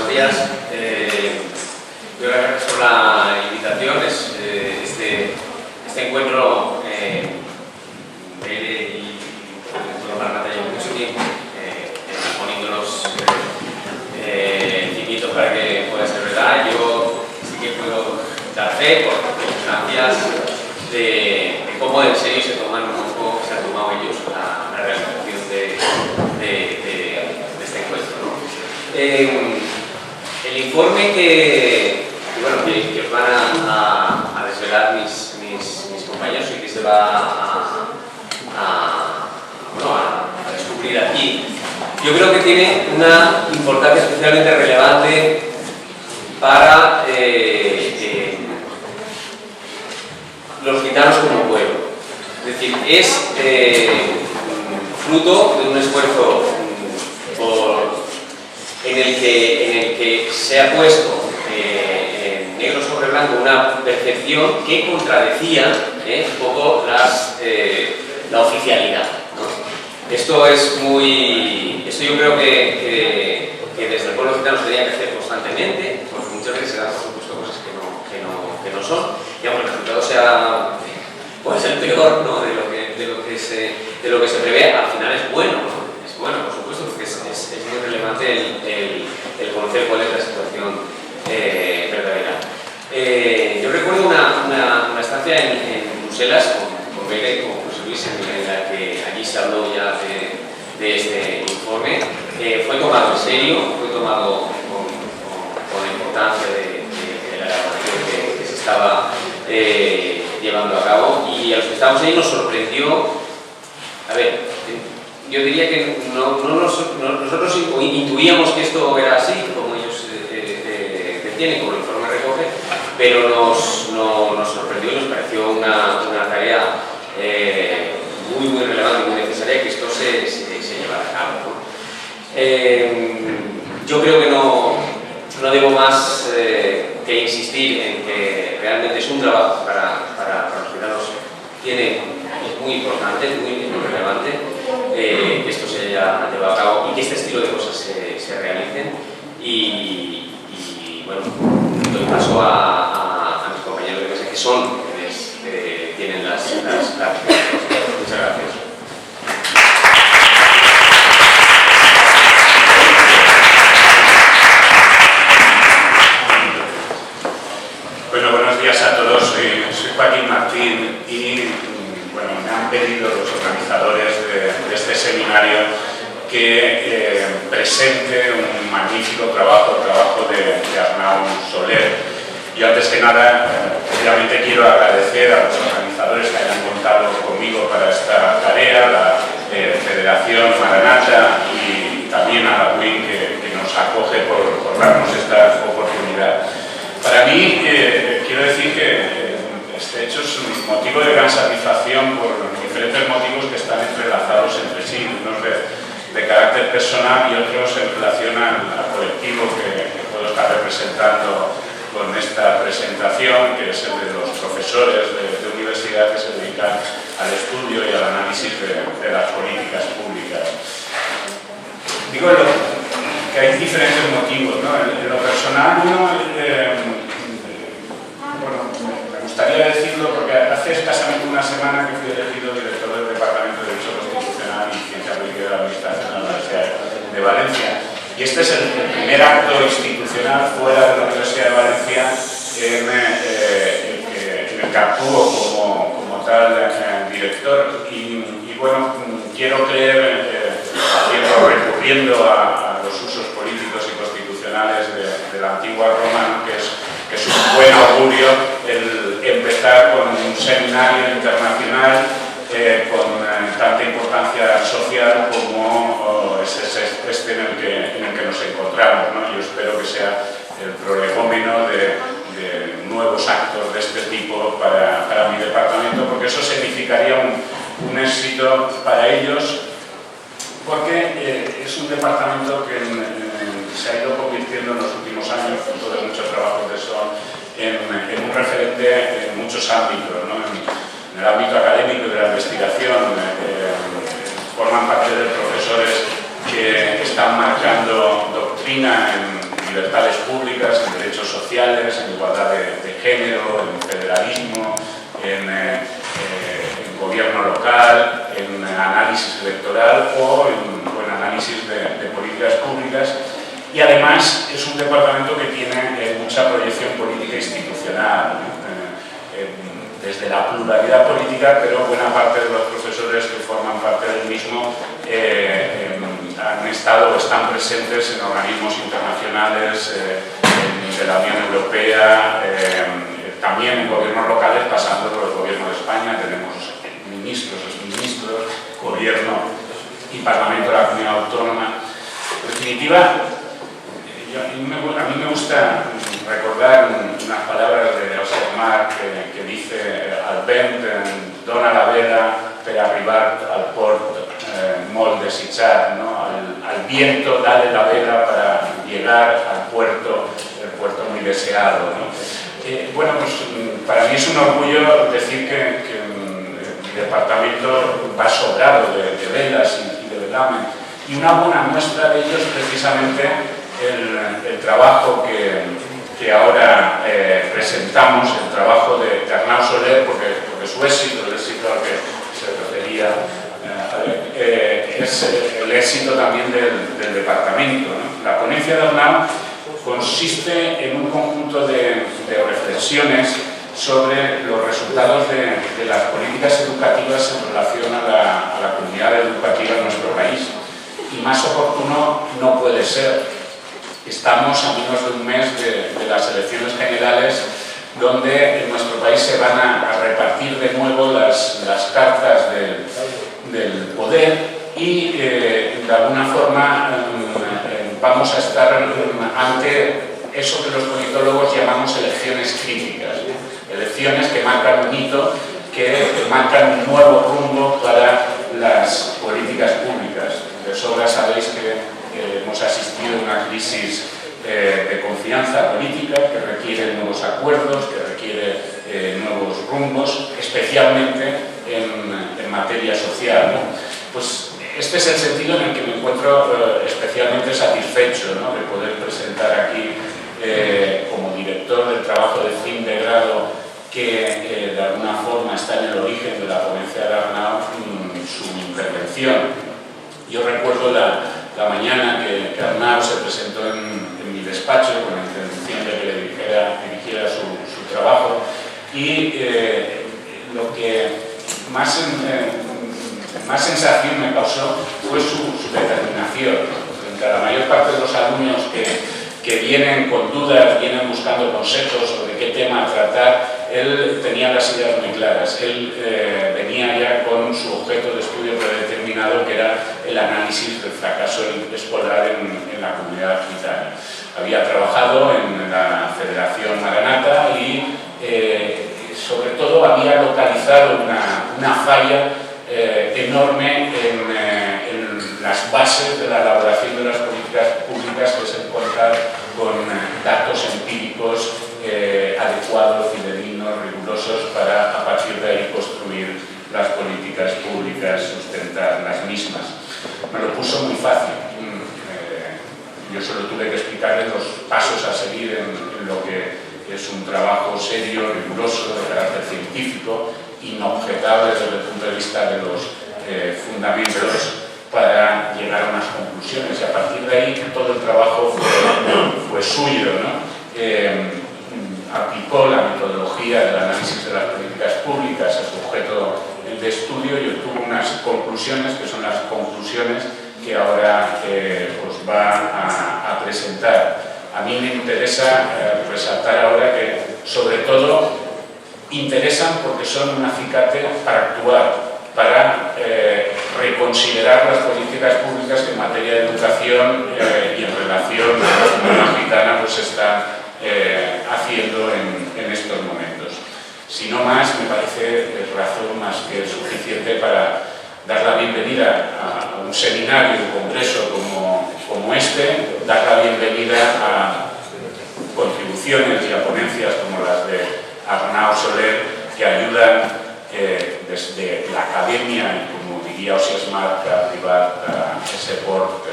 buenos días. Gracias por la invitación. Este encuentro y para Natalia lleva mucho tiempo poniéndonos cimientos para que pueda ser verdad. Yo sí que puedo dar fe por circunstancias de cómo en serio se han tomado ellos la realización de este encuentro, ¿no? El informe que os van a desvelar mis compañeros y que se va a descubrir aquí, yo creo que tiene una importancia especialmente relevante para los gitanos como pueblo. Es decir, es fruto de un esfuerzo en el que se ha puesto negro sobre blanco una percepción que contradecía un poco la oficialidad, ¿no? Esto yo creo que desde el pueblo gitano se tenía que hacer constantemente, porque muchas veces se dan por supuesto cosas que no son, y aunque el resultado puede ser peor, ¿no? de lo que se prevé, al final es bueno, ¿no? Es bueno, por supuesto, porque es muy relevante el conocer cuál es la situación verdadera. Yo recuerdo una estancia en Bruselas con Bega y con José Luis, en la que allí se habló ya de este informe. Fue tomado en serio, fue tomado con la importancia de la elaboración que se estaba llevando a cabo, y a los que estábamos ahí nos sorprendió. A ver, yo diría que nosotros intuíamos que esto era así, como ellos tienen, como el informe recoge, pero nos sorprendió y nos pareció una tarea muy relevante y muy necesaria que esto se llevara a cabo, ¿no? Yo creo que no debo más que insistir en que realmente es un trabajo para los ciudadanos, es muy importante, es muy relevante que esto se haya llevado a cabo y que este estilo de cosas se realicen. Y bueno, doy paso a mis compañeros de mesa, que son quienes tienen las Muchas gracias. Bueno, buenos días a todos. Soy Joaquín Martín y bueno, me han pedido los organizadores de este seminario que presente un magnífico trabajo de Arnau Soler. Yo antes que nada, obviamente quiero agradecer a los organizadores que hayan contado conmigo para esta tarea, la Federación Maranata y también a la WIN que nos acoge por darnos esta oportunidad. Para mí, quiero decir que este hecho es un motivo de gran satisfacción por diferentes motivos que están entrelazados entre sí, unos de carácter personal y otros en relación al colectivo que puedo estar representando con esta presentación, que es el de los profesores de universidad que se dedican al estudio y al análisis de las políticas públicas. Digo que hay diferentes motivos, ¿no? En lo personal, me gustaría decirlo porque hace escasamente una semana que fui elegido director del Departamento de Derecho Constitucional y Ciencia Política de la Administración de la Universidad de Valencia. Y este es el primer acto institucional fuera de la Universidad de Valencia en el que actúo como tal director. Y bueno, quiero creer, recurriendo a los usos políticos y constitucionales de la antigua Roma, que es un buen augurio el empezar con un seminario internacional con tanta importancia social como es este en el que nos encontramos, ¿no? Yo espero que sea el prolegómeno de nuevos actos de este tipo para mi departamento, porque eso significaría un éxito para ellos, porque es un departamento que se ha ido convirtiendo en los últimos años, fruto de muchos trabajos de SON, en un referente en muchos ámbitos, ¿no? En el ámbito académico y de la investigación, forman parte de profesores que están marcando doctrina en libertades públicas, en derechos sociales, en igualdad de género, en federalismo, en gobierno local, en análisis electoral o en análisis de políticas públicas. Y además es un departamento que tiene mucha proyección política institucional, ¿no? Desde la pluralidad política, pero buena parte de los profesores que forman parte del mismo han estado o están presentes en organismos internacionales de la Unión Europea, también en gobiernos locales, pasando por el gobierno de España. Tenemos ministros, exministros, gobierno y parlamento de la comunidad autónoma. En definitiva, a mí me gusta recordar unas palabras de Josep Marc que dice: al vent dona la vela per arribar al port molt desitjat, ¿no? Al viento dale la vela para llegar al puerto, el puerto muy deseado, ¿no? Bueno, pues para mí es un orgullo decir que mi departamento va sobrado de velas y de velamen, y una buena muestra de ello es precisamente el trabajo que ahora presentamos, el trabajo de Arnau Soler, porque su éxito, el éxito al que se refería, es el éxito también del departamento, ¿no? La ponencia de Arnau consiste en un conjunto de reflexiones sobre los resultados de las políticas educativas en relación a la comunidad educativa en nuestro país. Y más oportuno no puede ser. Estamos a menos de un mes de las elecciones generales, donde en nuestro país se van a repartir de nuevo las cartas del poder y de alguna forma vamos a estar ante eso que los politólogos llamamos elecciones críticas, elecciones que marcan un hito, que marcan un nuevo rumbo para las políticas públicas. De sobra sabéis que hemos asistido a una crisis de confianza política que requiere nuevos acuerdos, que requiere nuevos rumbos, especialmente en materia social, ¿no? Pues este es el sentido en el que me encuentro especialmente satisfecho, ¿no? De poder presentar aquí como director del trabajo de fin de grado que de alguna forma está en el origen de la ponencia de Arnau, su intervención. Yo recuerdo la mañana que Arnau se presentó en mi despacho con la intención de que le dirigiera su trabajo, y lo que más sensación me causó fue su determinación. Frente a la mayor parte de los alumnos que vienen con dudas, vienen buscando consejos sobre qué tema tratar, él tenía las ideas muy claras. Él venía ya con su objeto de estudio predeterminado, que era el análisis del fracaso escolar en la comunidad gitana. Había trabajado en la Federación Maranata y sobre todo había localizado una falla enorme en las bases de la elaboración de las políticas públicas, que es el contar con datos empíricos adecuados, fidedinos, rigurosos, para a partir de ahí construir las políticas públicas, sustentar las mismas. Me lo puso muy fácil. Yo solo tuve que explicarle los pasos a seguir en lo que es un trabajo serio, riguroso, de carácter científico, inobjetable desde el punto de vista de los fundamentos, para llegar a unas conclusiones, y a partir de ahí todo el trabajo fue suyo, ¿no? Aplicó la metodología del análisis de las políticas públicas a su objeto de estudio y obtuvo unas conclusiones que son las conclusiones que ahora os va a presentar. A mí me interesa resaltar ahora que, sobre todo, interesan porque son un acicate para actuar, para reconsiderar las políticas públicas que en materia de educación y en relación a la comunidad gitana pues están haciendo en estos momentos. Si no más, me parece razón más que suficiente para dar la bienvenida a un seminario, un congreso como este, dar la bienvenida a contribuciones y a ponencias como las de Arnau Soler, que ayudan desde la academia y, como diría Josep Marc, a arribar a ese port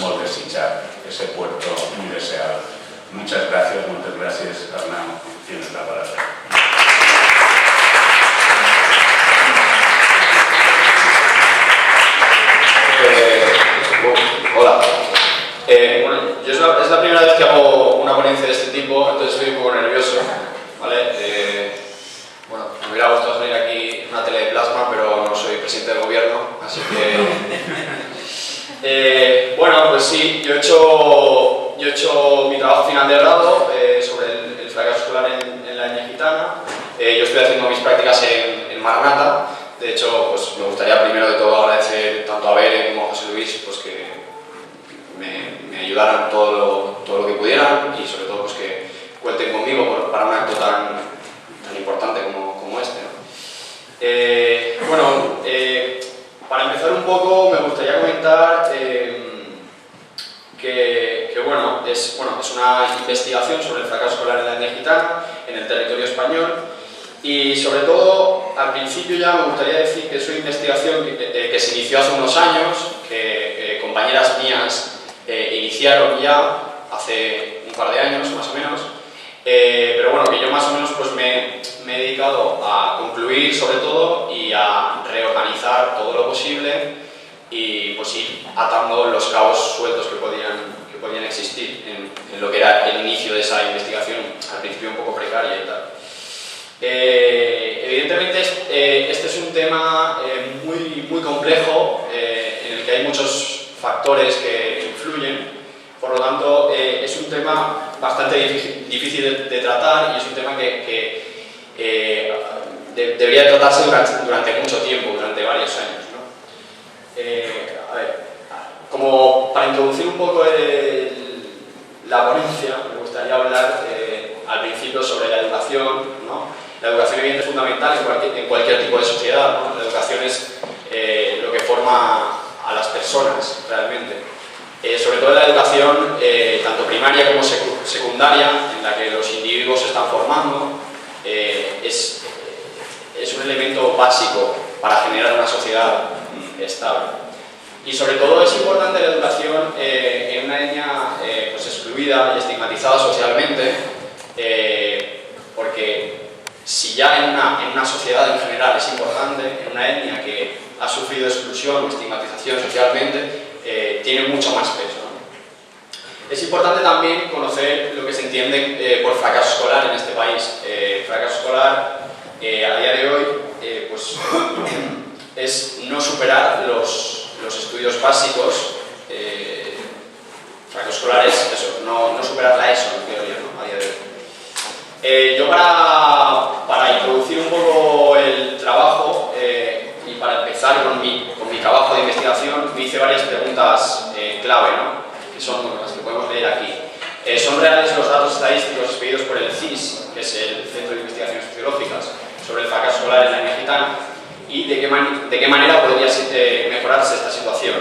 molt desitjat, ese puerto muy deseado. Muchas gracias, Arnau. Tienes la palabra. Hola. Bueno, yo es la primera vez que hago una ponencia de este tipo, entonces estoy un poco nervioso, ¿vale? Bueno, me hubiera gustado salir aquí en una tele de plasma, pero no soy presidente del gobierno, así que... bueno, pues sí, yo he hecho mi trabajo final de grado sobre el fracaso escolar en la etnia gitana. Yo estoy haciendo mis prácticas en Maranata. De hecho, pues me gustaría primero de todo agradecer tanto a Bere como a José Luis pues, que me ayudaran todo lo que pudieran y sobre todo pues, que cuenten conmigo para un acto tan importante como este, ¿no? Bueno, para empezar un poco me gustaría comentar que bueno, es una investigación sobre el fracaso escolar en la etnia gitana en el territorio español. Y sobre todo, al principio ya me gustaría decir que es una investigación que se inició hace unos años, que compañeras mías iniciaron ya hace un par de años más o menos, pero bueno, que yo más o menos pues me he dedicado a concluir sobre todo y a reorganizar todo lo posible y pues ir atando los cabos sueltos que podían existir en lo que era el inicio de esa investigación, al principio un poco precaria y tal. Evidentemente este es un tema muy complejo en el que hay muchos factores que influyen, por lo tanto es un tema bastante difícil de tratar y es un tema que debería tratarse durante mucho tiempo, durante varios años, ¿no? A ver, como para introducir un poco la ponencia, me gustaría hablar al principio sobre la educación, ¿no? La educación evidentemente es fundamental en cualquier tipo de sociedad, ¿no? La educación es lo que forma a las personas realmente. Sobre todo en la educación tanto primaria como secundaria, en la que los individuos se están formando, es un elemento básico para generar una sociedad estable. Y sobre todo es importante la educación en una etnia pues excluida y estigmatizada socialmente, porque si ya en una sociedad en general es importante, en una etnia que ha sufrido exclusión o estigmatización socialmente, tiene mucho más peso, ¿no? Es importante también conocer lo que se entiende por fracaso escolar en este país. Fracaso escolar a día de hoy pues, es no superar los estudios básicos. Fracaso escolar es eso, no superar la ESO, en teoría, ¿no? A día de hoy. Yo para introducir un poco el trabajo y para empezar con mi trabajo de investigación, me hice varias preguntas clave, ¿no? Que son las que podemos leer aquí. ¿Son reales los datos estadísticos expedidos por el CIS, que es el Centro de Investigaciones Sociológicas, sobre el fracaso escolar en la etnia gitana? ¿Y de qué manera podría mejorarse esta situación?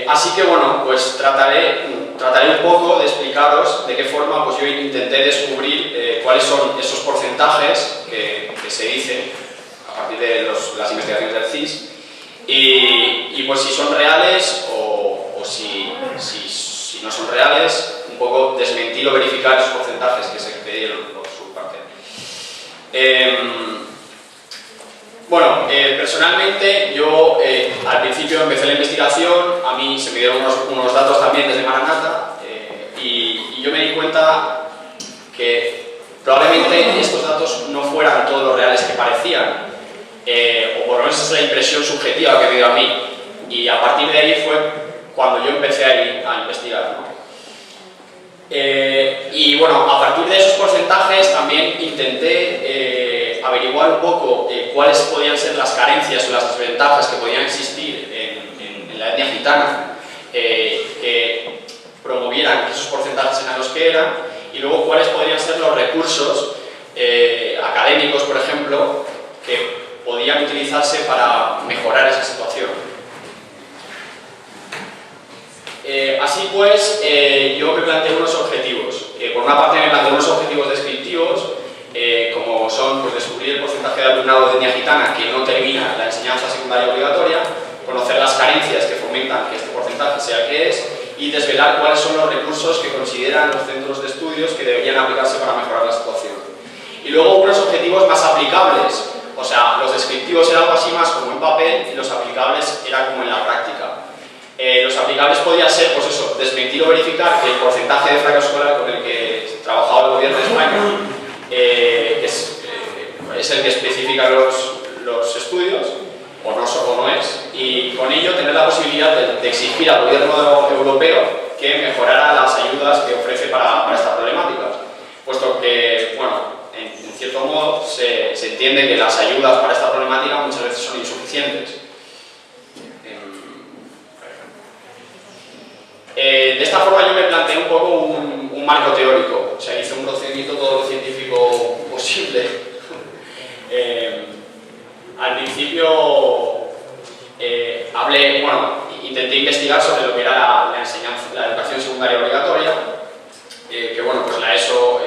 Así que bueno, pues trataré un poco de explicaros de qué forma pues yo intenté descubrir cuáles son esos porcentajes que se dicen a partir de las investigaciones del CIS y pues si son reales o si no son reales, un poco desmentir o verificar esos porcentajes que se pidieron por su parte. Bueno, personalmente yo al principio empecé la investigación, a mí se me dieron unos datos también desde Maranata y yo me di cuenta que probablemente estos datos no fueran todos los reales que parecían, o por lo menos esa es la impresión subjetiva que me dio a mí, y a partir de ahí fue cuando yo empecé a investigar, ¿no? Y bueno, a partir de esos porcentajes también intenté averiguar un poco cuáles podían ser las carencias o las desventajas que podían existir en la etnia gitana que promovieran que esos porcentajes eran los que eran, y luego cuáles podrían ser los recursos académicos, por ejemplo, que podían utilizarse para mejorar esa situación. Así pues, yo me planteé unos objetivos. Por una parte me planteé unos objetivos descriptivos, como son pues, descubrir el porcentaje de alumnado de etnia gitana que no termina la enseñanza secundaria obligatoria, conocer las carencias que fomentan que este porcentaje sea el que es, y desvelar cuáles son los recursos que consideran los centros de estudios que deberían aplicarse para mejorar la situación. Y luego unos objetivos más aplicables, o sea, los descriptivos era algo así más como en papel y los aplicables era como en la práctica. Los aplicables podían ser, pues eso, desmentir o verificar que el porcentaje de fracaso escolar con el que trabajaba el gobierno de España es el que especifican los estudios, o no es, y con ello tener la posibilidad de exigir al gobierno europeo que mejorara las ayudas que ofrece para esta problemática, puesto que, bueno, en cierto modo se entiende que las ayudas para esta problemática muchas veces son insuficientes. De esta forma yo me planteé un poco un marco teórico, o sea, hice un procedimiento todo lo científico posible. Al principio intenté investigar sobre lo que era la enseñanza, la educación secundaria obligatoria, que bueno, pues la ESO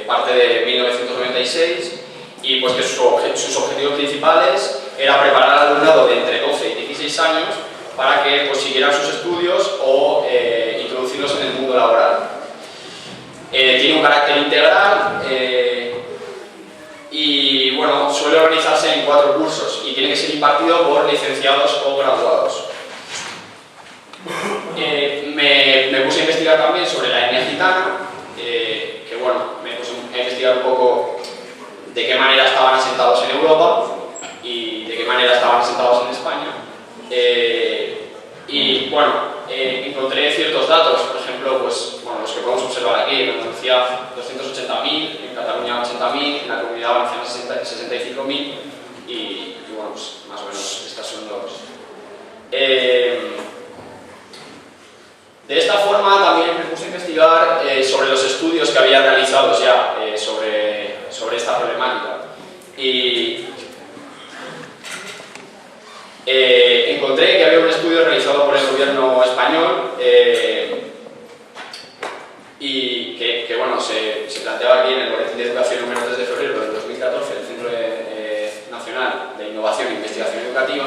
parte de 1996 y pues que sus objetivos principales era preparar al alumnado de entre 12 y 16 años para que pues, siguieran sus estudios o introducirlos en el mundo laboral. Tiene un carácter integral y bueno, suele organizarse en 4 cursos y tiene que ser impartido por licenciados o graduados. Me puse a investigar también sobre la etnia gitana, que bueno, me puse a investigar un poco de qué manera estaban asentados en Europa y de qué manera estaban asentados en España. Y bueno, encontré ciertos datos, por ejemplo, pues, bueno, los que podemos observar aquí, en Andalucía 280.000, en Cataluña 80.000, en la Comunidad Valenciana 65.000 y bueno, pues más o menos estas son los... De esta forma también me puse a investigar sobre los estudios que había realizados ya sobre esta problemática y encontré que había un estudio realizado por el gobierno español y que bueno, se planteaba aquí en el Boletín de Educación número 3 de febrero del 2014 del Centro Nacional de Innovación e Investigación Educativa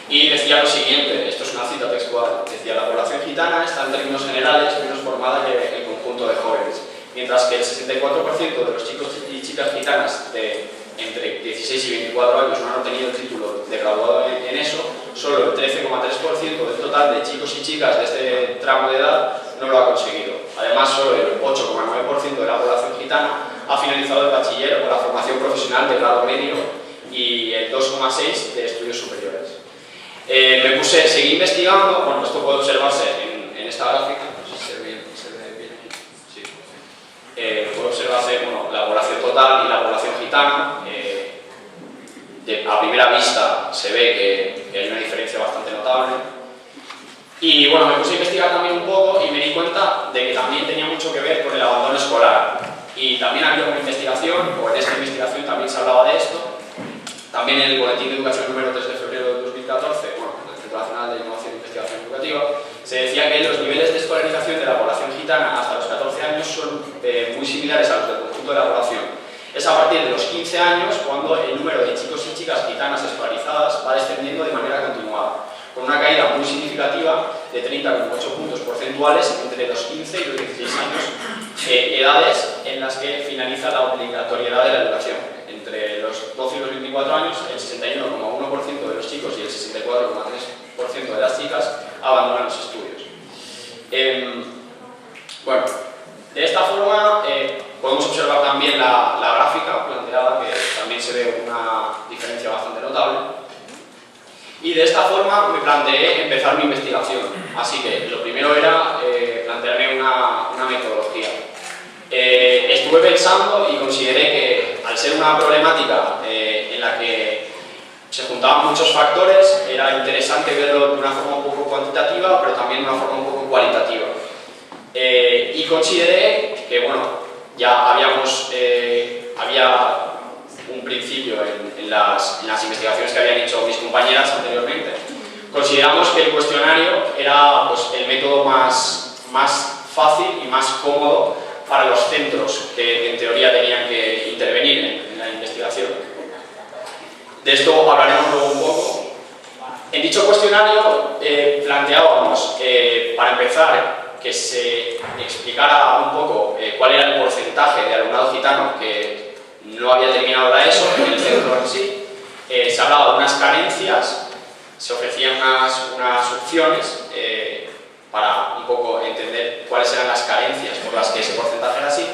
y decía lo siguiente, esto es una cita textual, decía: la población gitana está en términos generales menos formada que el conjunto de jóvenes, mientras que el 64% de los chicos y chicas gitanas de entre 16 y 24 años no han obtenido el título de graduado en eso, solo el 13,3% del total de chicos y chicas de este tramo de edad no lo ha conseguido. Además, solo el 8,9% de la población gitana ha finalizado el bachiller o la formación profesional de grado medio y el 2,6% de estudios superiores. Seguí investigando, bueno, esto puede observarse en esta gráfica, no sé si se ve bien aquí. Sí. Puede observarse bueno, la población total y la población gitana. A primera vista se ve que hay una diferencia bastante notable. Y bueno, me puse a investigar también un poco y me di cuenta de que también tenía mucho que ver con el abandono escolar. Y también había una investigación, o en esta investigación también se hablaba de esto, también en el Boletín de Educación número 3 de febrero de 2014, bueno, del Centro Nacional de Innovación e Investigación Educativa, se decía que los niveles de escolarización de la población gitana hasta los 14 años son muy similares a los del conjunto de la población. Es a partir de los 15 años cuando el número de chicos y chicas gitanas escolarizadas va descendiendo de manera continuada, con una caída muy significativa de 30,8 puntos porcentuales entre los 15 y los 16 años, edades en las que finaliza la obligatoriedad de la educación. Entre los 12 y los 24 años, el 61,1% de los chicos y el 64,3% de las chicas abandonan los estudios. Bueno, de esta forma podemos observar también la gráfica planteada, que también se ve una diferencia bastante notable. Y de esta forma me planteé empezar mi investigación. Así que lo primero era plantearme una metodología. Estuve pensando y consideré que al ser una problemática en la que se juntaban muchos factores, era interesante verlo de una forma un poco cuantitativa, pero también de una forma un poco cualitativa. Y consideré que, bueno, ya había un principio en las investigaciones que habían hecho mis compañeras anteriormente. Consideramos que el cuestionario era pues, el método más fácil y más cómodo para los centros que en teoría tenían que intervenir en la investigación. De esto hablaremos luego un poco. En dicho cuestionario planteábamos, para empezar, que se explicara un poco cuál era el porcentaje de alumnado gitano que no había terminado la ESO en el centro en sí. Se hablaba de unas carencias, se ofrecían unas opciones para un poco entender cuáles eran las carencias por las que ese porcentaje era así.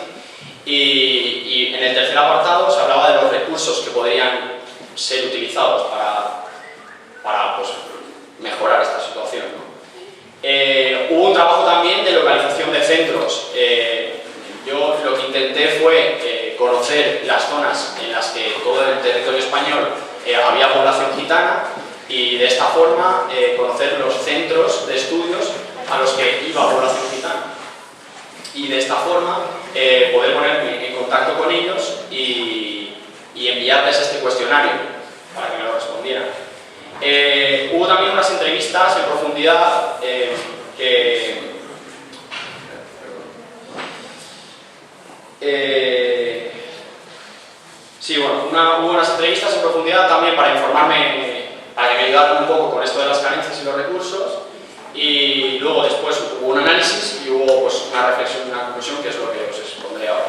Y en el tercer apartado se hablaba de los recursos que podrían ser utilizados para pues, mejorar esta situación, ¿no? Hubo un trabajo también de localización de centros. Yo lo que intenté fue conocer las zonas en las que todo el territorio español había población gitana y de esta forma conocer los centros de estudios a los que iba población gitana. Y de esta forma poder ponerme en contacto con ellos y enviarles este cuestionario para que me lo respondieran. Hubo también unas entrevistas en profundidad hubo unas entrevistas en profundidad también para informarme, para que me ayudaran un poco con esto de las carencias y los recursos, y luego después hubo un análisis y hubo pues, una reflexión y una conclusión, que es lo que os expondré ahora.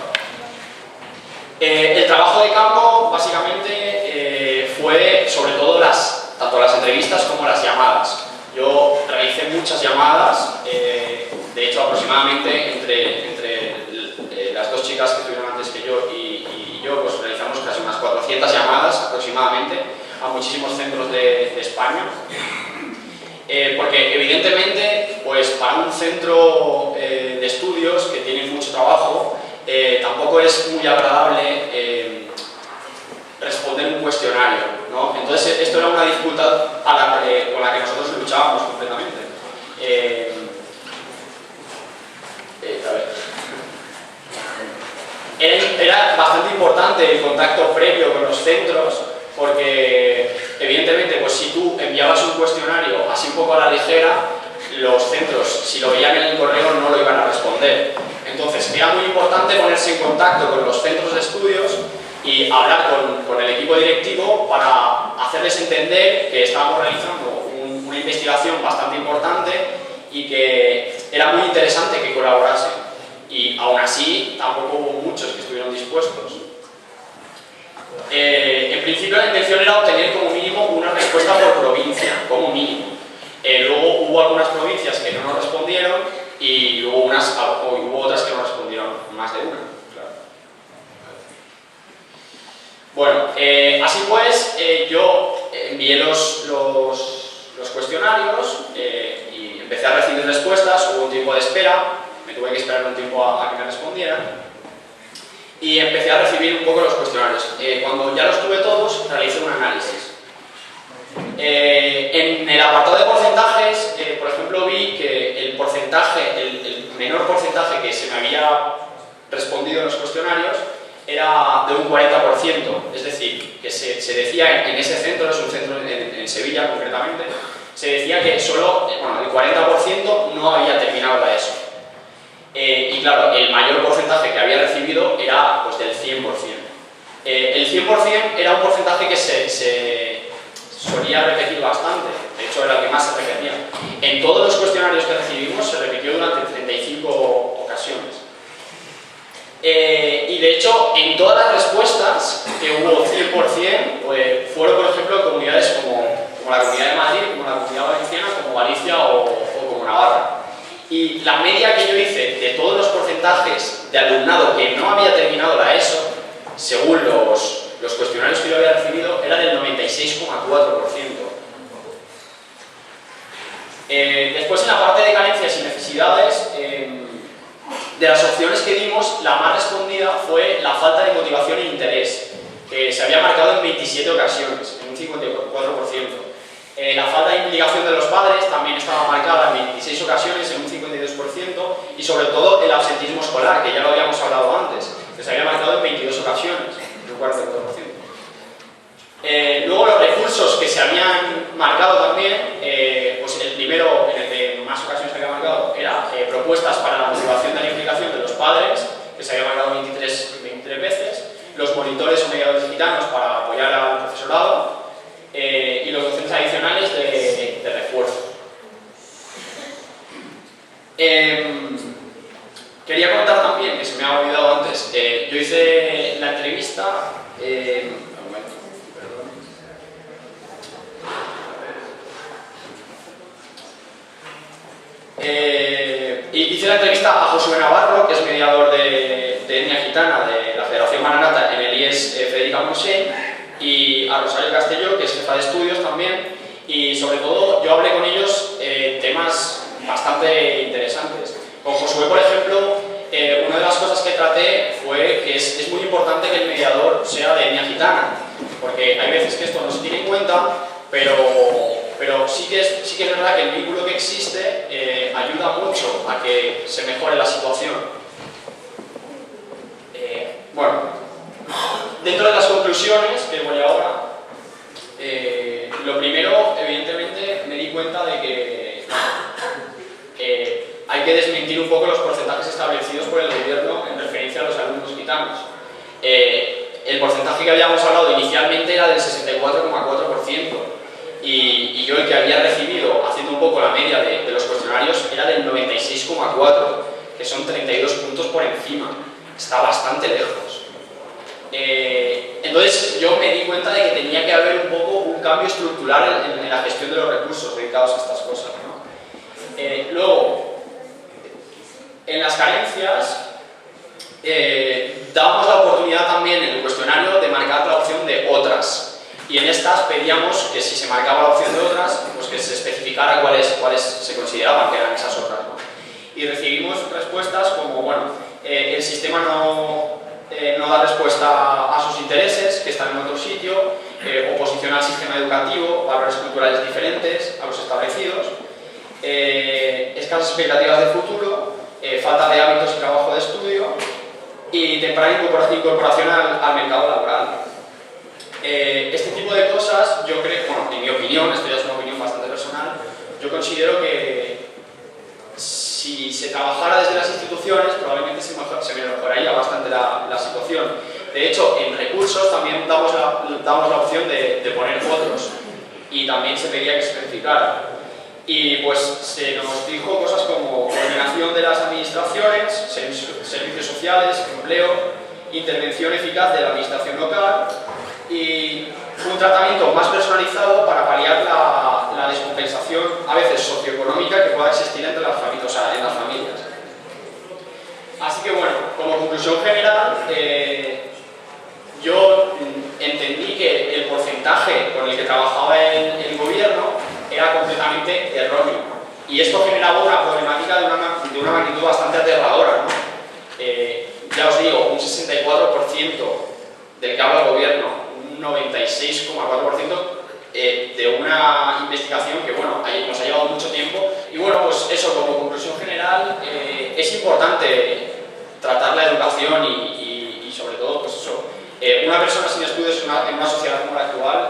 El trabajo de campo básicamente fue sobre todo tanto las entrevistas como las llamadas. Yo realicé muchas llamadas, de hecho aproximadamente entre las dos chicas que estuvieron antes que yo y yo, pues realizamos casi unas 400 llamadas aproximadamente a muchísimos centros de España. Porque evidentemente, pues para un centro de estudios que tiene mucho trabajo, tampoco es muy agradable responder un cuestionario, ¿no? Entonces esto era una dificultad con la que nosotros luchábamos completamente. Era bastante importante el contacto previo con los centros, porque evidentemente pues si tú enviabas un cuestionario así un poco a la ligera, los centros, si lo veían en el correo, no lo iban a responder. Entonces era muy importante ponerse en contacto con los centros de estudios y hablar con el equipo directivo para hacerles entender que estábamos realizando una investigación bastante importante y que era muy interesante que colaborasen. Y aún así tampoco hubo muchos que estuvieron dispuestos. En principio la intención era obtener como mínimo una respuesta por provincia, como mínimo. Luego hubo algunas provincias que no nos respondieron y hubo otras que nos respondieron más de una. Claro. Bueno, así pues yo envié los cuestionarios y empecé a recibir respuestas. Hubo un tiempo de espera, me tuve que esperar un tiempo a que me respondieran. Y empecé a recibir un poco los cuestionarios. Cuando ya los tuve todos, realicé un análisis. En el apartado de porcentajes, por ejemplo, vi que el menor porcentaje que se me había respondido en los cuestionarios era de un 40%. Es decir, que se decía en ese centro, es un centro en Sevilla concretamente, se decía que solo el 40% no había terminado la ESO. Y claro, el mayor porcentaje que había recibido era pues, del 100%. El 100% era un porcentaje que se solía repetir bastante, de hecho era el que más se repetía. En todos los cuestionarios que recibimos se repitió durante 35 ocasiones. Y de hecho, en todas las respuestas que hubo 100%, pues, fueron por ejemplo comunidades como la Comunidad de Madrid, como la Comunidad Valenciana, como Galicia o como Navarra. Y la media que yo hice de todos los porcentajes de alumnado que no había terminado la ESO, según los cuestionarios que yo había recibido, era del 96,4%. Después, en la parte de carencias y necesidades, de las opciones que dimos, la más respondida fue la falta de motivación e interés, que se había marcado en 27 ocasiones, en un 54%. La falta de implicación de los padres también estaba marcada en 26 ocasiones, en un 52%, y sobre todo el absentismo escolar, que ya lo habíamos hablado antes, que se había marcado en 22 ocasiones, en un 44%. Luego los recursos que se habían marcado también, pues el primero, en el que más ocasiones se había marcado, era propuestas para la motivación de la implicación de los padres, que se había marcado 23 veces, los monitores o mediadores gitanos para apoyar al profesorado, y los docentes adicionales de refuerzo. Quería contar también, que se me ha olvidado antes, yo hice la entrevista... un momento, perdón. Hice la entrevista a Josué Navarro, que es mediador de etnia gitana de la Federación Mananata en el IES Federica Montseny, y a Rosario Castelló, que es jefa de estudios también, y sobre todo yo hablé con ellos temas bastante interesantes. Con Josué, por ejemplo, una de las cosas que traté fue que es muy importante que el mediador sea de etnia gitana, porque hay veces que esto no se tiene en cuenta, pero sí que es verdad que el vínculo que existe ayuda mucho a que se mejore la situación. Bueno, dentro de las conclusiones que voy ahora, lo primero, evidentemente, me di cuenta de que hay que desmentir un poco los porcentajes establecidos por el gobierno en referencia a los alumnos gitanos. El porcentaje que habíamos hablado inicialmente era del 64,4%. Y yo el que había recibido, haciendo un poco la media de los cuestionarios, era del 96,4%, que son 32 puntos por encima. Está bastante lejos. Entonces yo me di cuenta de que tenía que haber un poco un cambio estructural en la gestión de los recursos dedicados a estas cosas, ¿no? Luego, en las carencias, dábamos la oportunidad también en el cuestionario de marcar la opción de otras. Y en estas pedíamos que si se marcaba la opción de otras, pues que se especificara cuáles se consideraban que eran esas otras, ¿no? Y recibimos respuestas como, bueno, el sistema no da respuesta a sus intereses, que están en otro sitio, oposición al sistema educativo, valores culturales diferentes a los establecidos, escasas expectativas de futuro, falta de hábitos y trabajo de estudio y temprana incorporación al mercado laboral. Este tipo de cosas, yo creo, bueno, en mi opinión, esto ya es una opinión bastante personal, yo considero que si se trabajara desde las instituciones, probablemente se mejoraría bastante la situación. De hecho, en recursos también damos la opción de poner otros, y también se pedía que se especificara. Y pues se nos dijo cosas como coordinación de las administraciones, servicios sociales, empleo, intervención eficaz de la administración local y un tratamiento más personalizado para paliar la descompensación, a veces socioeconómica, que pueda existir entre las familias, o sea, en las familias. Así que bueno, como conclusión general, yo entendí que el porcentaje con el que trabajaba el gobierno era completamente erróneo. Y esto generaba una problemática de una magnitud bastante aterradora, ¿no? Ya os digo, un 64% del que habla el gobierno, un 96,4% de una investigación que, bueno, nos ha llevado mucho tiempo. Y bueno, pues eso, como conclusión general, es importante tratar la educación y sobre todo, pues eso, una persona sin estudios en una sociedad como la actual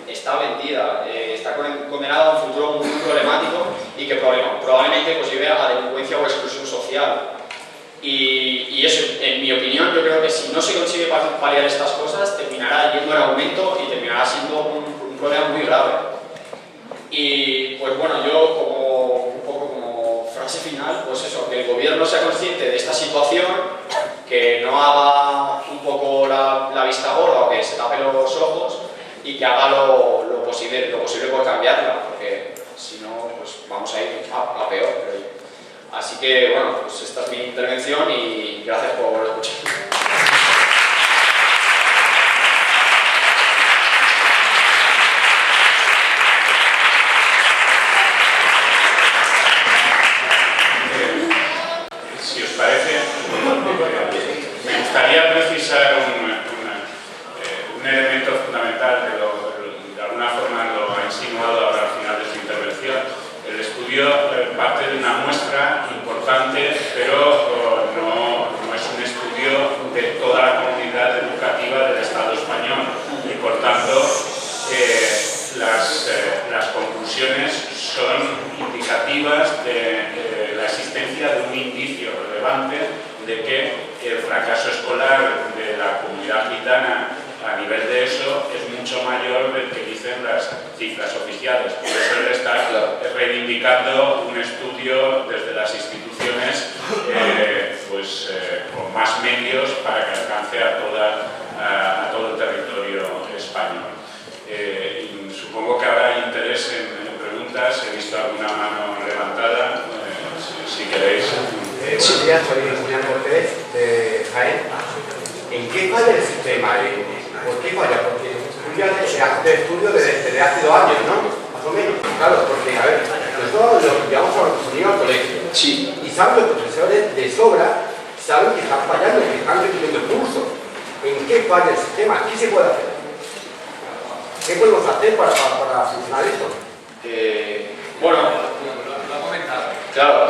está vendida, está condenada a un futuro muy problemático y que probablemente pues lleve a delincuencia o exclusión social. Y eso, en mi opinión, yo creo que si no se consigue paliar estas cosas, terminará yendo en aumento y terminará siendo un problema muy grave. Y pues bueno, yo un poco como frase final, pues eso, que el gobierno sea consciente de esta situación, que no haga un poco la vista gorda o que se tape los ojos y que haga lo posible por cambiarla, porque si no, pues vamos a ir a peor, creo yo. Así que, bueno, pues esta es mi intervención y gracias por escuchar. Si os parece, me gustaría precisar un elemento fundamental que de alguna forma lo ha insinuado ahora al final de su intervención. El estudio parte de una muestra importante, pero no es un estudio de toda la comunidad educativa del Estado español y por tanto las conclusiones son indicativas de la existencia de un indicio relevante de que el fracaso escolar de la comunidad gitana a nivel de eso es mucho mayor del que dicen las cifras oficiales. Por eso él está reivindicando un estudio desde las instituciones pues pues, con más medios para que alcance a todo el territorio español. Supongo que habrá interés en preguntas. He visto alguna mano levantada. Si queréis. Buenos días, soy Julián Cortés de Jaén. ¿En qué falla el sistema? ¿Por qué falla? Porque tú ya haces estudio desde hace 2 años, ¿no? Más o menos. Claro, porque, a ver, nosotros los llevamos a los niños al colegio. Sí. Y saben los profesores de sobra, saben que están fallando, que están repitiendo el curso. ¿En qué falla el sistema? ¿Qué se puede hacer? ¿Qué podemos hacer para solucionar esto? Bueno, lo ha comentado. claro,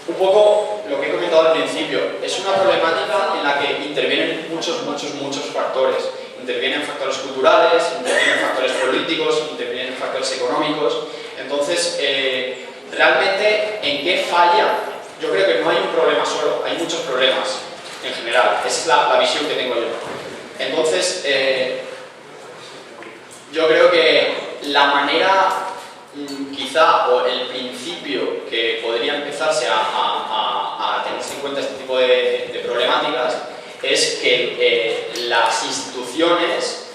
un poco lo que he comentado al principio, es una problemática en la que intervienen muchos factores. Intervienen factores culturales, intervienen factores políticos, intervienen factores económicos. Entonces, realmente, ¿en qué falla? Yo creo que no hay un problema solo, hay muchos problemas en general. Esa es la visión que tengo yo. Entonces, yo creo que la manera, quizá, o el principio que podría empezarse a tenerse en cuenta este tipo de problemáticas es que las instituciones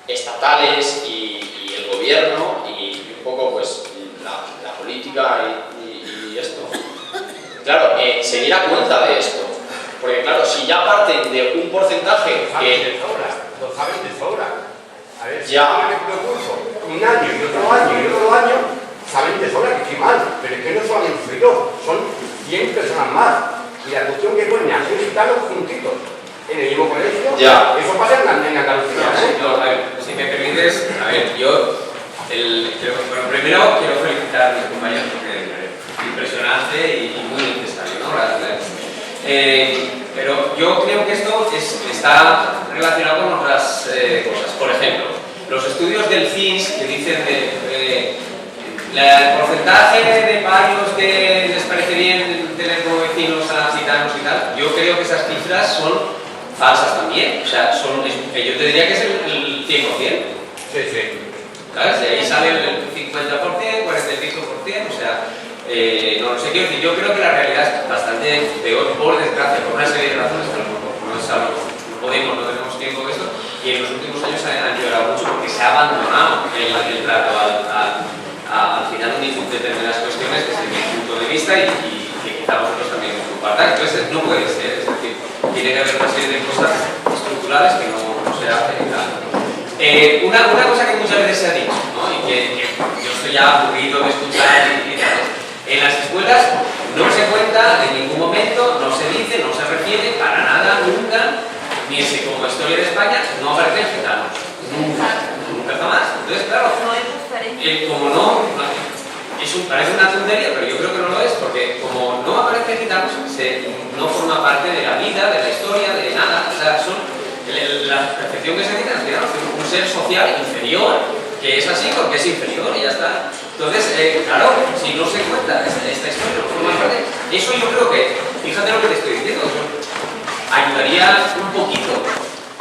estatales y el gobierno y un poco pues la política y esto, claro, se diera cuenta de esto. Porque claro, si ya parten de un porcentaje que... Lo saben de sobra. A ver, si ya. un curso, un año y otro año y otro año, saben de sobra que estoy mal, pero es que no solamente soy yo, son 100 personas más. Y la cuestión que ponen a 100 gitanos juntitos en el mismo colegio, ya. Eso pasa en Andalucía. No, a ver, si me permites, a ver, yo, bueno, primero quiero felicitar a mis compañeros porque es impresionante y muy necesario, ¿no? Pero yo creo que esto está relacionado con otras cosas. Por ejemplo, los estudios del CINS que dicen el porcentaje de parios que les parece bien tener como vecinos a gitanos y tal, yo creo que esas cifras son falsas también. O sea, yo te diría que es el 100%. Sí. ¿Sabes? De ahí sale el 50%, 45%, o sea... no lo sé, quiero decir, yo creo que la realidad es bastante peor, por desgracia, por una serie de razones que no es algo, no tenemos tiempo de esto, y en los últimos años han empeorado mucho porque se ha abandonado el trato al final de determinadas cuestiones desde mi punto de vista y que quizá vosotros también compartáis. Entonces no puede ser, es decir, tiene que haber una serie de cosas estructurales que no se hacen y tal. Una cosa que muchas veces se ha dicho, ¿no? Y que yo estoy ya aburrido de escuchar y tal. En las escuelas no se cuenta en ningún momento, no se dice, no se refiere para nada, nunca, ni como historia de España, no aparecen gitanos. Nunca jamás. Entonces, claro, como no, parece una tontería, pero yo creo que no lo es, porque como no aparecen gitanos, no forma parte de la vida, de la historia, de nada. O sea, la percepción que se tiene es un ser social inferior, que es así porque es inferior y ya está. Entonces, claro, si no se cuenta esta historia, no forma parte, eso yo creo que, fíjate lo que te estoy diciendo, ayudaría un poquito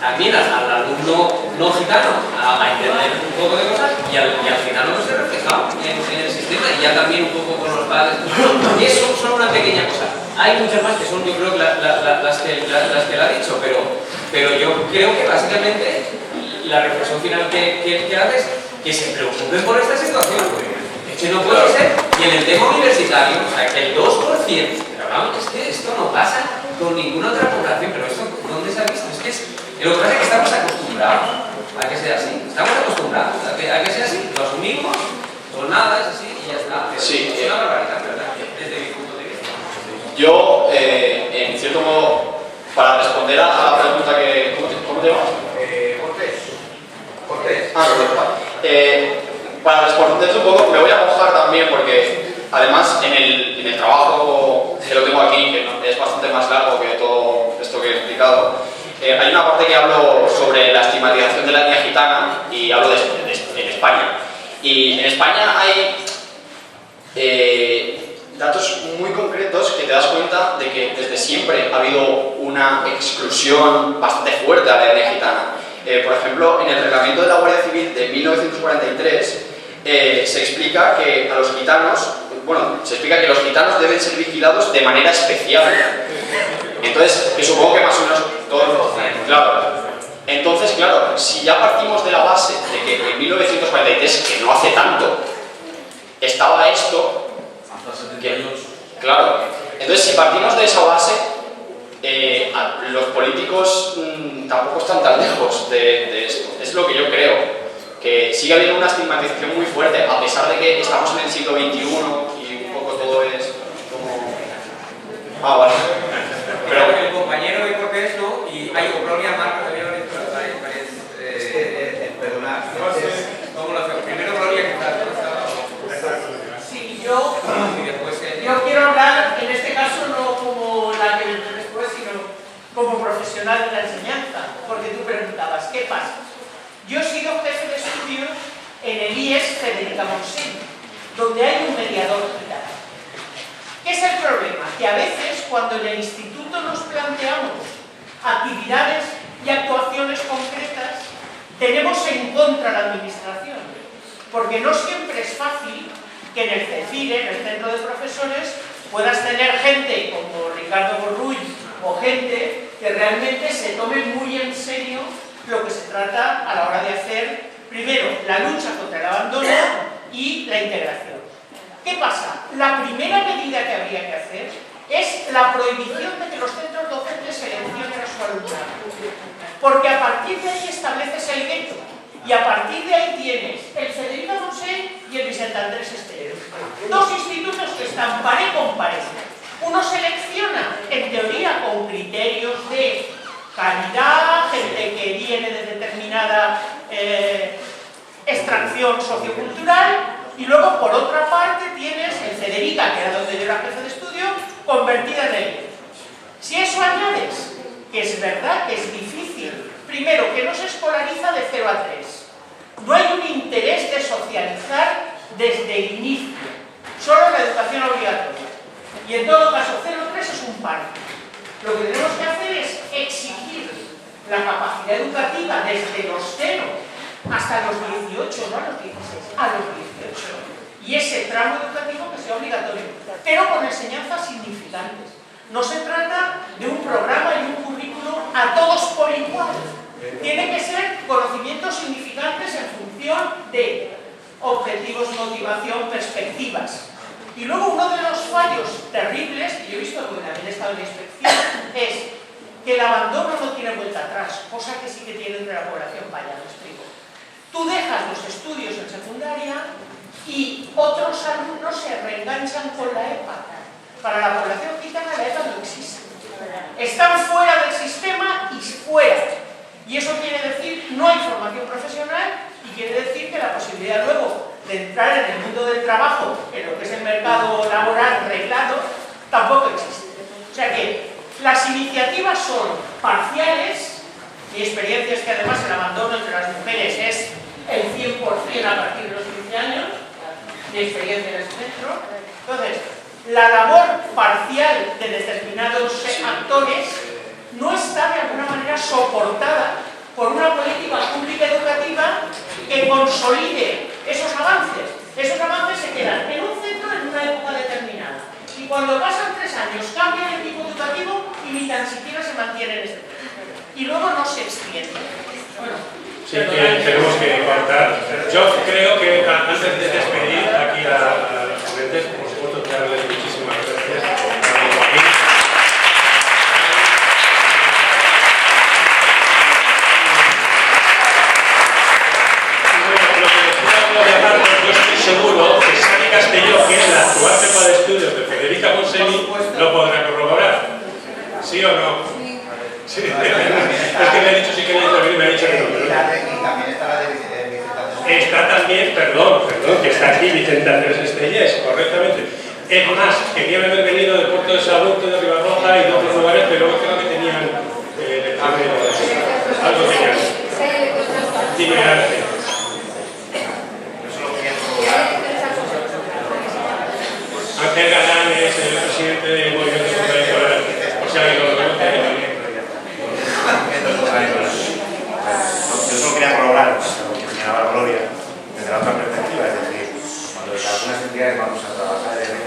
también al alumno no gitano a entender un poco de cosas y al final no se reflejado en el sistema y ya también un poco con los padres. Y eso son una pequeña cosa. Hay muchas más que son, yo creo, las que le ha dicho, pero yo creo que básicamente la reflexión final que haces es que se preocupen por esta situación. Es que no puede ser, y en el tema universitario, o sea, que el 2%, pero vamos, es que esto no pasa con ninguna otra población, pero esto, ¿dónde se ha visto? Es que lo que pasa es que estamos acostumbrados a que sea así, estamos acostumbrados a que sea así, lo asumimos, pues nada, es así y ya está. Sí, es una barbaridad, ¿verdad? Desde mi punto de vista. Yo, en cierto modo, para responder a la pregunta que... ¿Cómo te llamas? Cortés. Ah, Cortés. Para responderte un poco, me voy a mojar también porque además en el trabajo que lo tengo aquí, que es bastante más largo que todo esto que he explicado, hay una parte que hablo sobre la estigmatización de la etnia gitana y hablo en España. Y en España hay datos muy concretos que te das cuenta de que desde siempre ha habido una exclusión bastante fuerte a la etnia gitana. Por ejemplo, en el reglamento de la Guardia Civil de 1943 se explica que a los gitanos bueno, se explica que los gitanos deben ser vigilados de manera especial. Entonces, que supongo que más o menos todos, claro. Entonces, claro, si ya partimos de la base de que en 1943, que no hace tanto, estaba esto, claro, entonces si partimos de esa base, los políticos tampoco están tan lejos de esto. Es lo que yo creo, que sigue habiendo una estigmatización muy fuerte, a pesar de que estamos en el siglo XXI y un poco todo es como... Ah, vale. Pero el compañero de Cortés, ¿no? Y hay Gloria Marcos, perdonad. ¿Cómo lo hacemos? Primero Gloria, que está. Sí, yo quiero hablar, en este caso, no como la que vendré después, sino como profesional de la enseñanza, porque tú preguntabas, ¿qué pasa? Yo he sido jefe de estudio en el IES Federica Montseny, donde hay un mediador gitano. ¿Qué es el problema? Que a veces, cuando en el instituto nos planteamos actividades y actuaciones concretas, tenemos en contra la administración, porque no siempre es fácil que en el CECIRE, en el Centro de Profesores, puedas tener gente como Ricardo Borrull o gente que realmente se tome muy en serio lo que se trata a la hora de hacer, primero, la lucha contra el abandono y la integración. ¿Qué pasa? La primera medida que habría que hacer es la prohibición de que los centros docentes seleccionen a su alumnado. Porque a partir de ahí estableces el gueto y a partir de ahí tienes el Federica Montseny y el Vicente Andrés Estero. Dos institutos que están pared con pared. Uno selecciona, en teoría, con criterios de calidad, gente que viene de determinada extracción sociocultural, y luego, por otra parte, tienes el Federica, que era donde yo era jefe de estudio, convertida en el. Si eso añades, que es verdad que es difícil, primero, que no se escolariza de 0 a 3. No hay un interés de socializar desde el inicio, solo la educación obligatoria. Y en todo caso, 0-3 es un parque. Lo que tenemos que hacer es exigir la capacidad educativa desde los 0 hasta los 18, no a los 16, a los 18. Y ese tramo educativo que sea obligatorio, pero con enseñanzas significantes. No se trata de un programa y un currículo a todos por igual. Tiene que ser conocimientos significantes en función de objetivos, motivación, perspectivas. Y luego uno de los fallos terribles, que yo he visto porque también he estado en la inspección, es que el abandono no tiene vuelta atrás, cosa que sí que tiene entre la población. Vaya, lo explico. Tú dejas los estudios en secundaria y otros alumnos se reenganchan con la EPA. Para la población gitana la EPA no existe. Están fuera del sistema y fuera. Y eso quiere decir no hay formación profesional y quiere decir que la posibilidad luego de entrar en el mundo del trabajo, en lo que es el mercado laboral reglado, tampoco existe. O sea que las iniciativas son parciales. Mi experiencia es que además el abandono entre las mujeres es el 100% a partir de los 15 años. Mi experiencia en ese centro. Entonces, la labor parcial de determinados actores no está de alguna manera soportada por una política pública educativa que consolide esos avances. Esos avances se quedan en un centro en una época determinada. Y cuando pasan 3 años, cambia el tipo educativo y ni tan siquiera se mantiene en este centro. Y luego no se extiende. Bueno, sí, tenemos que cortar. Yo creo que antes de despedir aquí a los estudiantes, por supuesto, que darles muchísimas gracias. Yo estoy seguro que Sani Castelló, que es la actual jefa de estudios de Federica Montseny, lo podrá corroborar. ¿Sí o no? Sí. Es que me ha dicho sí que me ha dicho que no. Y también está la de Vicente Andrés. Está también, perdón, que está aquí Vicente Andrés Estellés, correctamente. Es más, querían haber venido de Puerto de Sagunto, de Ribarroja y de otros lugares, pero creo que tenían algo tenían. Dime, Ángel. Ángel Galán es el presidente del movimiento social escolar. O sea, que lo conoce. Yo solo quería corroborar lo que señalaba Gloria desde la otra perspectiva, es decir, cuando desde algunas entidades vamos a trabajar en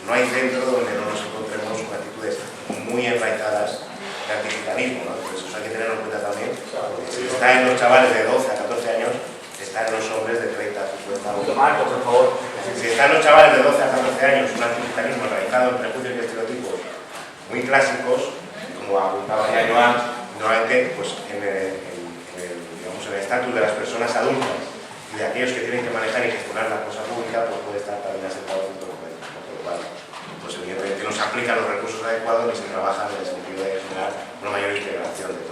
no hay centro donde no nos encontremos con actitudes muy enraizadas de anticapitalismo, ¿no? Entonces eso hay que tenerlo en cuenta también. Si está en los chavales de 12 a 14 años, está en los hombres de 30 a 50 años. Marco, por favor. Si está en los chavales de 12 a 14 años un anticapitalismo enraizado en prejuicios y estereotipos muy clásicos, como apuntaba ya Joan, normalmente pues, en el estatus de las personas adultas y de aquellos que tienen que manejar y gestionar la cosa pública, pues puede estar también asentado junto con ellos, por lo cual, pues evidentemente no se aplican los recursos adecuados ni se trabaja en el sentido de generar una mayor integración de